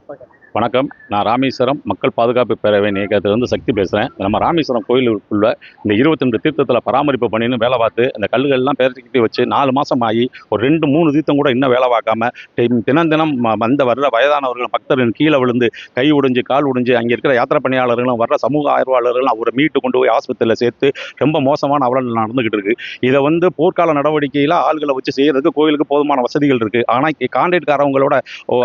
வணக்கம். நான் ராமேஸ்வரம் மக்கள் பாதுகாப்பு பேரவை இயக்கத்திலிருந்து சக்தி பேசுகிறேன். நம்ம ராமேஸ்வரம் கோயிலுக்குள்ள இந்த 22 தீர்த்தத்தில் பராமரிப்பு பண்ணின்னு வேலை பார்த்து அந்த கல்லுகள்லாம் பேர்த்துக்கிட்டு வச்சு 4 மாதம் ஆகி ஒரு 2, 3 தீர்த்தம் கூட இன்னும் வேலை பார்க்காம தினம் தினம் வந்த வர்ற வயதானவர்கள் பக்தர்கள் கீழே விழுந்து கை உடைஞ்சு கால் உடைஞ்சு அங்கே இருக்கிற யாத்திரை பணியாளர்களும் வர்ற சமூக ஆர்வலர்களும் அவரை மீட்டு கொண்டு போய் ஆஸ்பத்திரியில் சேர்த்து ரொம்ப மோசமான அவலம் நடந்துகிட்டு இருக்கு. இதை போர்க்கால நடவடிக்கையில் ஆள்களை வச்சு செய்யறதுக்கு கோயிலுக்கு போதுமான வசதிகள் இருக்கு. ஆனால் கான்ட்ராக்ட்காரவங்களோட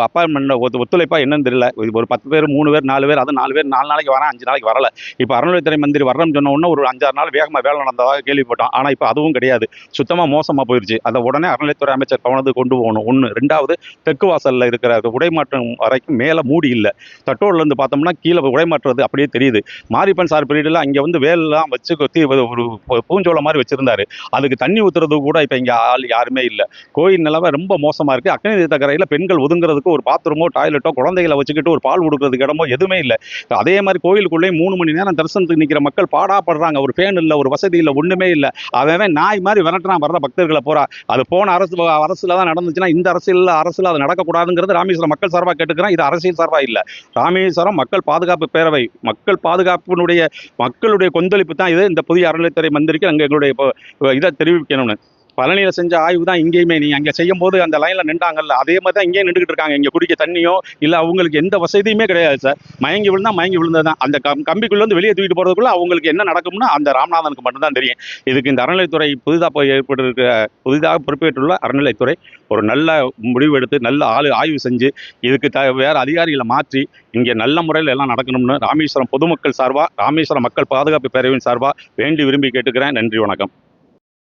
அப்பாயின்மெண்ட் ஒத்துழைப்பா என்னன்னு தெரியல. ஒரு 10 பேர் 3 பேர் 4 பேர், அது 4 பேர் 4 நாளைக்கு வரேன் 5 நாளைக்கு வரல. இப்போ அறநிலையத்துறை மந்திரி வர்றோம்னு சொன்ன உடனே ஒரு 5-6 நாள் வேகமாக வேலை நடந்ததாக கேள்விப்பட்டோம். ஆனால் இப்போ அதுவும் கிடையாது. சுத்தமாக மோசமாக போயிடுச்சு. அதை உடனே அறநிலையத்துறை அமைச்சர் கவனத்துக்கு கொண்டு போகணும். ஒன்று. 2வது, தெற்கு வாசலில் இருக்கிற உடைமாற்றம் வரைக்கும் மேலே மூடி இல்லை. தட்டோடுலேருந்து பார்த்தோம்னா கீழே உடைமாற்றுறது அப்படியே தெரியுது. மாரியப்பன் சார் பீரியடில் அங்கே வேலெல்லாம் வச்சு கொத்தி ஒரு பூஞ்சோலை மாதிரி வச்சிருந்தாரு. அதுக்கு தண்ணி ஊற்றுறது கூட இப்போ இங்கே ஆள் யாருமே இல்லை. கோயில் நிலவை ரொம்ப மோசமாக இருக்குது. அக்னி தீர்த்த கரையில் பெண்கள் ஒதுங்கிறதுக்கு ஒரு பாத்ரூமோ டாய்லெட்டோ குழந்தைகளை வச்சுக்கிட்டு ஒரு பால் கொடுக்கறதுக்கு இடமோ எதுவுமே இல்லை. அதே மாதிரி கோயிலுக்குள்ளே 3 மணி நேரம் தரிசனத்துக்கு நிற்கிற மக்கள் பாடாப்படுறாங்க. ஒரு ஃபேன் இல்லை, ஒரு வசதி இல்லை, ஒன்றுமே இல்லை. அவன் நாய் மாதிரி விரட்டுறான் வர்ற பக்தர்களை போறா. அது போன அரசுல தான் நடந்துச்சுன்னா இந்த அரசுல அது நடக்கக்கூடாதுங்கிறது ராமேஸ்வரம் மக்கள் சார்பாக கேட்டுக்கிறேன். இது அரசியல் சார்பாக இல்லை. ராமேஸ்வரம் மக்கள் பாதுகாப்பு பேரவை மக்களுடைய கொந்தளிப்பு தான் இது. இந்த புதிய அறநிலையத்துறை மந்திரிக்கு அங்கே எங்களுடைய இதை தெரிவிக்கணும்னு பழனியில் செஞ்ச ஆய்வு தான் இங்கேயுமே. நீங்கள் அங்கே செய்யும் போது அந்த லைனில் நின்றாங்கல்ல, அதே மாதிரி தான் இங்கேயும் நின்றுக்கிட்டு இருக்காங்க. இங்கே குடிக்க தண்ணியோ இல்லை அவங்களுக்கு எந்த வசதியுமே கிடையாது சார். மயங்கி விழுந்தது தான். அந்த கம்பிக்குள்ளேருந்து வெளியே தூக்கிட்டு போகிறதுக்குள்ள அவங்களுக்கு என்ன நடக்கும்னா அந்த ராமநாதனுக்கு மட்டும்தான் தெரியும். இதுக்கு இந்த அறநிலையத்துறை புதிதாக பொறுப்பேற்றுள்ள அறநிலையத்துறை ஒரு நல்ல முடிவு எடுத்து நல்ல ஆய்வு செஞ்சு இதுக்கு வேறு அதிகாரிகளை மாற்றி இங்கே நல்ல முறையில் எல்லாம் நடக்கணும்னு ராமேஸ்வரம் பொதுமக்கள் சார்பாக ராமேஸ்வரம் மக்கள் பாதுகாப்பு பேரவையின் சார்பாக வேண்டி விரும்பி கேட்டுக்கிறேன். நன்றி, வணக்கம்.